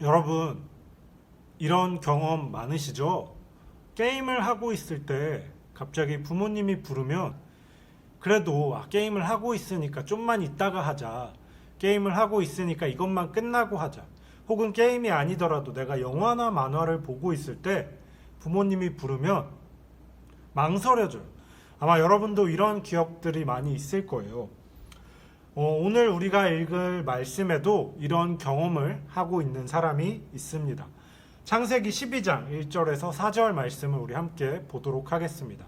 여러분, 이런 경험 많으시죠? 게임을 하고 있을 때 갑자기 부모님이 부르면 그래도 게임을 하고 있으니까 좀만 이따가 하자. 게임을 하고 있으니까 이것만 끝나고 하자. 혹은 게임이 아니더라도 내가 영화나 만화를 보고 있을 때 부모님이 부르면 망설여져요. 아마 여러분도 이런 기억들이 많이 있을 거예요. 오늘 우리가 읽을 말씀에도 이런 경험을 하고 있는 사람이 있습니다. 창세기 12장 1절에서 4절 말씀을 우리 함께 보도록 하겠습니다.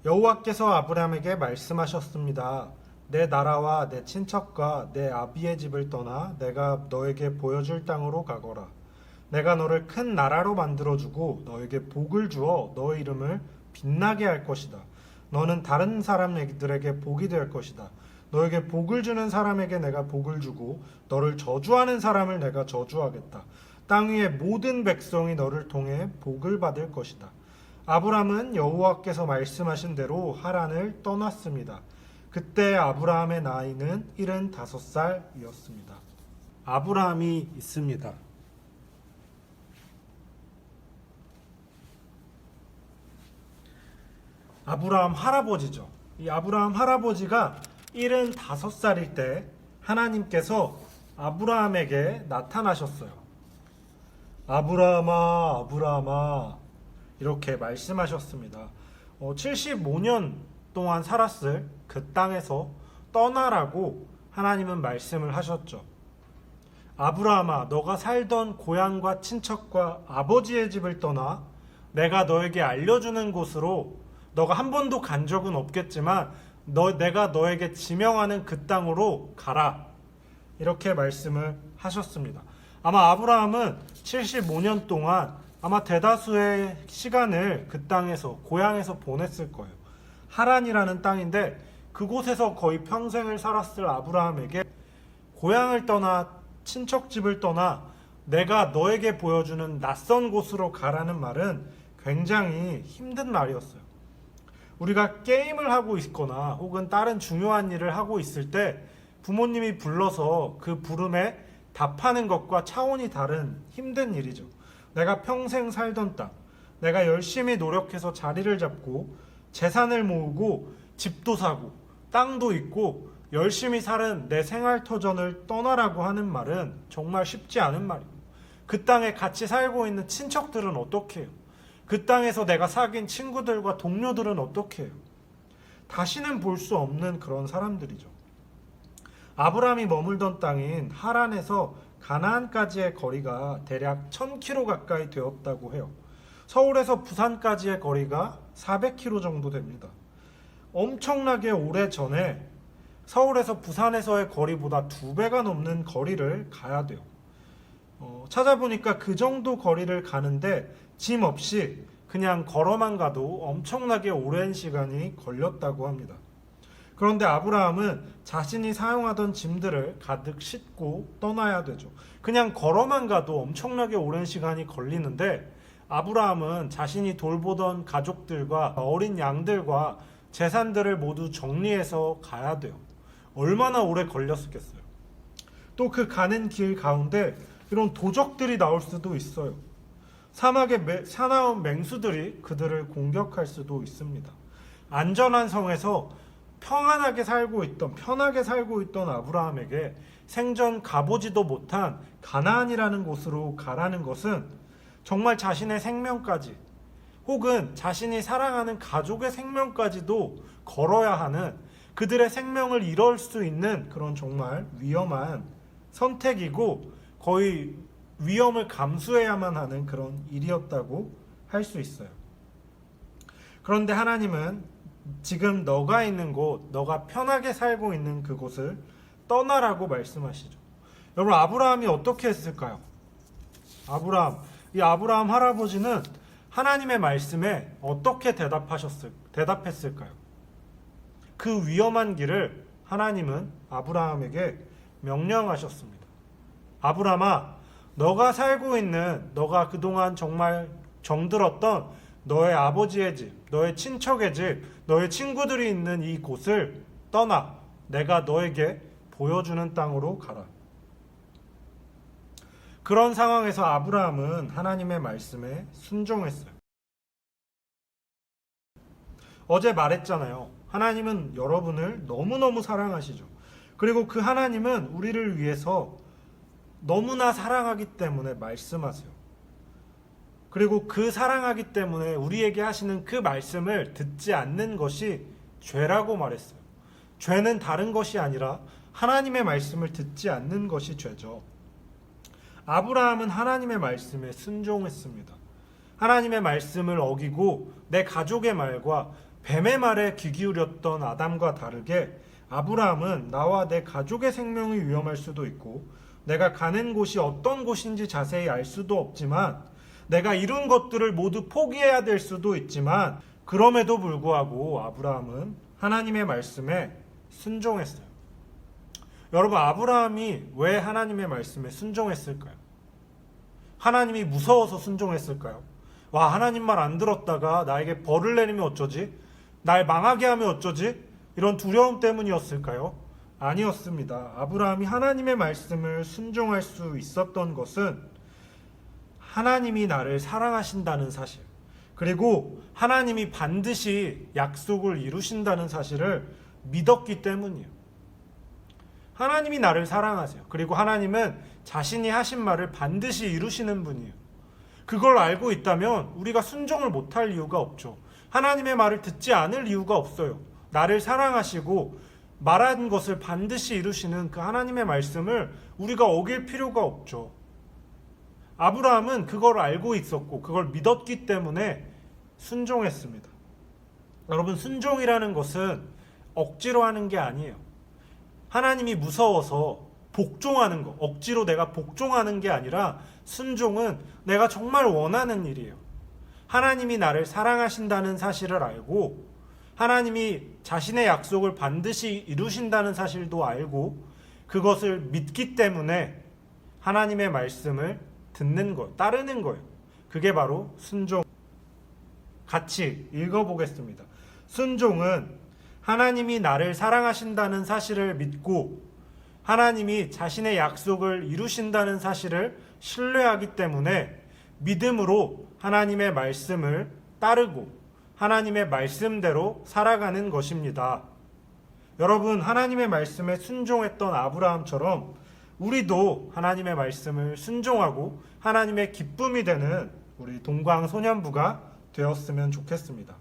여호와께서 아브라함에게 말씀하셨습니다. 내 나라와 내 친척과 내 아비의 집을 떠나 내가 너에게 보여줄 땅으로 가거라. 내가 너를 큰 나라로 만들어주고 너에게 복을 주어 너의 이름을 빛나게 할 것이다. 너는 다른 사람들에게 복이 될 것이다. 너에게 복을 주는 사람에게 내가 복을 주고 너를 저주하는 사람을 내가 저주하겠다. 땅 위의 모든 백성이 너를 통해 복을 받을 것이다. 아브람은 여호와께서 말씀하신 대로 하란을 떠났습니다. 그때 아브라함의 나이는 75살이었습니다. 아브라함이 있습니다. 아브라함 할아버지죠. 이 아브라함 할아버지가 75살일 때 하나님께서 아브라함에게 나타나셨어요. 아브라함아, 아브라함아, 이렇게 말씀하셨습니다. 75년 동안 살았을 그 땅에서 떠나라고 하나님은 말씀을 하셨죠. 아브라함아, 너가 살던 고향과 친척과 아버지의 집을 떠나 내가 너에게 알려주는 곳으로 너가 한 번도 간 적은 없겠지만 내가 너에게 지명하는 그 땅으로 가라. 이렇게 말씀을 하셨습니다. 아마 아브라함은 75년 동안 아마 대다수의 시간을 그 땅에서 고향에서 보냈을 거예요. 하란이라는 땅인데 그곳에서 거의 평생을 살았을 아브라함에게 고향을 떠나 친척집을 떠나 내가 너에게 보여주는 낯선 곳으로 가라는 말은 굉장히 힘든 말이었어요. 우리가 게임을 하고 있거나 혹은 다른 중요한 일을 하고 있을 때 부모님이 불러서 그 부름에 답하는 것과 차원이 다른 힘든 일이죠. 내가 평생 살던 땅, 내가 열심히 노력해서 자리를 잡고 재산을 모으고 집도 사고 땅도 있고 열심히 사는 내 생활터전을 떠나라고 하는 말은 정말 쉽지 않은 말이에요. 그 땅에 같이 살고 있는 친척들은 어떻게 해요? 그 땅에서 내가 사귄 친구들과 동료들은 어떻게 해요? 다시는 볼 수 없는 그런 사람들이죠. 아브라함이 머물던 땅인 하란에서 가나안까지의 거리가 대략 1000km 가까이 되었다고 해요. 서울에서 부산까지의 거리가 400km 정도 됩니다. 엄청나게 오래전에 서울에서 부산에서의 거리보다 2배가 넘는 거리를 가야 돼요. 찾아보니까 그 정도 거리를 가는데 짐 없이 그냥 걸어만 가도 엄청나게 오랜 시간이 걸렸다고 합니다. 그런데 아브라함은 자신이 사용하던 짐들을 가득 싣고 떠나야 되죠. 그냥 걸어만 가도 엄청나게 오랜 시간이 걸리는데 아브라함은 자신이 돌보던 가족들과 어린 양들과 재산들을 모두 정리해서 가야 돼요. 얼마나 오래 걸렸겠어요. 또 그 가는 길 가운데 이런 도적들이 나올 수도 있어요. 사막의 사나운 맹수들이 그들을 공격할 수도 있습니다. 안전한 성에서 편하게 살고 있던 아브라함에게 생전 가보지도 못한 가나안이라는 곳으로 가라는 것은 정말 자신의 생명까지 혹은 자신이 사랑하는 가족의 생명까지도 걸어야 하는 그들의 생명을 잃을 수 있는 그런 정말 위험한 선택이고 거의 위험을 감수해야만 하는 그런 일이었다고 할 수 있어요. 그런데 하나님은 지금 너가 있는 곳, 너가 편하게 살고 있는 그곳을 떠나라고 말씀하시죠. 여러분, 아브라함이 어떻게 했을까요? 이 아브라함 할아버지는 하나님의 말씀에 어떻게 대답했을까요? 그 위험한 길을 하나님은 아브라함에게 명령하셨습니다. 아브라함아, 너가 살고 있는, 너가 그동안 정말 정들었던 너의 아버지의 집, 너의 친척의 집, 너의 친구들이 있는 이 곳을 떠나 내가 너에게 보여주는 땅으로 가라. 그런 상황에서 아브라함은 하나님의 말씀에 순종했어요. 어제 말했잖아요. 하나님은 여러분을 너무너무 사랑하시죠. 그리고 그 하나님은 우리를 위해서 너무나 사랑하기 때문에 말씀하세요. 그리고 그 사랑하기 때문에 우리에게 하시는 그 말씀을 듣지 않는 것이 죄라고 말했어요. 죄는 다른 것이 아니라 하나님의 말씀을 듣지 않는 것이 죄죠. 아브라함은 하나님의 말씀에 순종했습니다. 하나님의 말씀을 어기고 내 가족의 말과 뱀의 말에 귀 기울였던 아담과 다르게 아브라함은 나와 내 가족의 생명이 위험할 수도 있고 내가 가는 곳이 어떤 곳인지 자세히 알 수도 없지만 내가 이룬 것들을 모두 포기해야 될 수도 있지만 그럼에도 불구하고 아브라함은 하나님의 말씀에 순종했어요. 여러분, 아브라함이 왜 하나님의 말씀에 순종했을까요? 하나님이 무서워서 순종했을까요? 와, 하나님 말 안 들었다가 나에게 벌을 내리면 어쩌지? 날 망하게 하면 어쩌지? 이런 두려움 때문이었을까요? 아니었습니다. 아브라함이 하나님의 말씀을 순종할 수 있었던 것은 하나님이 나를 사랑하신다는 사실, 그리고 하나님이 반드시 약속을 이루신다는 사실을 믿었기 때문이에요. 하나님이 나를 사랑하세요. 그리고 하나님은 자신이 하신 말을 반드시 이루시는 분이에요. 그걸 알고 있다면 우리가 순종을 못할 이유가 없죠. 하나님의 말을 듣지 않을 이유가 없어요. 나를 사랑하시고 말한 것을 반드시 이루시는 그 하나님의 말씀을 우리가 어길 필요가 없죠. 아브라함은 그걸 알고 있었고 그걸 믿었기 때문에 순종했습니다. 여러분, 순종이라는 것은 억지로 하는 게 아니에요. 하나님이 무서워서 복종하는 거, 억지로 내가 복종하는 게 아니라 순종은 내가 정말 원하는 일이에요. 하나님이 나를 사랑하신다는 사실을 알고 하나님이 자신의 약속을 반드시 이루신다는 사실도 알고 그것을 믿기 때문에 하나님의 말씀을 듣는 것, 따르는 거예요. 그게 바로 순종. 같이 읽어보겠습니다. 순종은 하나님이 나를 사랑하신다는 사실을 믿고 하나님이 자신의 약속을 이루신다는 사실을 신뢰하기 때문에 믿음으로 하나님의 말씀을 따르고 하나님의 말씀대로 살아가는 것입니다. 여러분, 하나님의 말씀에 순종했던 아브라함처럼 우리도 하나님의 말씀을 순종하고 하나님의 기쁨이 되는 우리 동광소년부가 되었으면 좋겠습니다.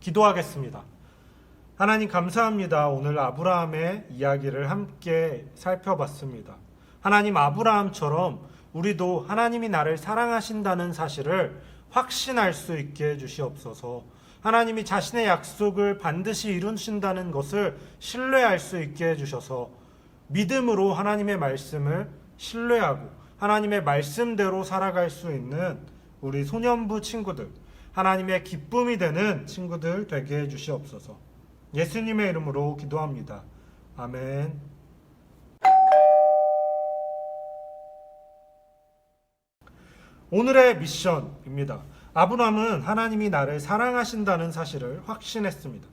기도하겠습니다. 하나님, 감사합니다. 오늘 아브라함의 이야기를 함께 살펴봤습니다. 하나님, 아브라함처럼 우리도 하나님이 나를 사랑하신다는 사실을 확신할 수 있게 해주시옵소서. 하나님이 자신의 약속을 반드시 이루신다는 것을 신뢰할 수 있게 해주셔서 믿음으로 하나님의 말씀을 신뢰하고 하나님의 말씀대로 살아갈 수 있는 우리 소년부 친구들, 하나님의 기쁨이 되는 친구들 되게 해주시옵소서. 예수님의 이름으로 기도합니다. 아멘. 오늘의 미션입니다. 아브라함은 하나님이 나를 사랑하신다는 사실을 확신했습니다.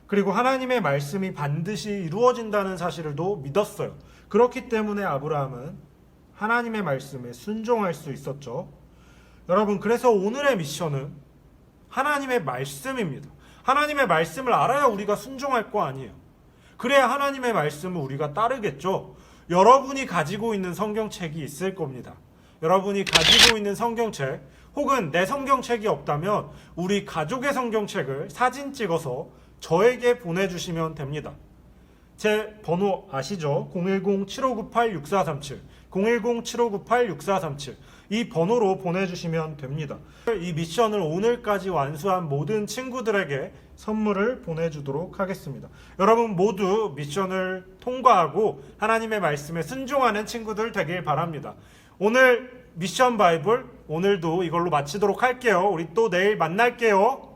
그리고 하나님의 말씀이 반드시 이루어진다는 사실을도 믿었어요. 그렇기 때문에 아브라함은 하나님의 말씀에 순종할 수 있었죠. 여러분, 그래서 오늘의 미션은 하나님의 말씀입니다. 하나님의 말씀을 알아야 우리가 순종할 거 아니에요. 그래야 하나님의 말씀을 우리가 따르겠죠. 여러분이 가지고 있는 성경책이 있을 겁니다. 여러분이 가지고 있는 성경책, 혹은 내 성경책이 없다면 우리 가족의 성경책을 사진 찍어서 저에게 보내주시면 됩니다. 제 번호 아시죠? 010-7598-6437 010-7598-6437 이 번호로 보내주시면 됩니다. 이 미션을 오늘까지 완수한 모든 친구들에게 선물을 보내주도록 하겠습니다. 여러분 모두 미션을 통과하고 하나님의 말씀에 순종하는 친구들 되길 바랍니다. 오늘 미션 바이블 오늘도 이걸로 마치도록 할게요. 우리 또 내일 만날게요.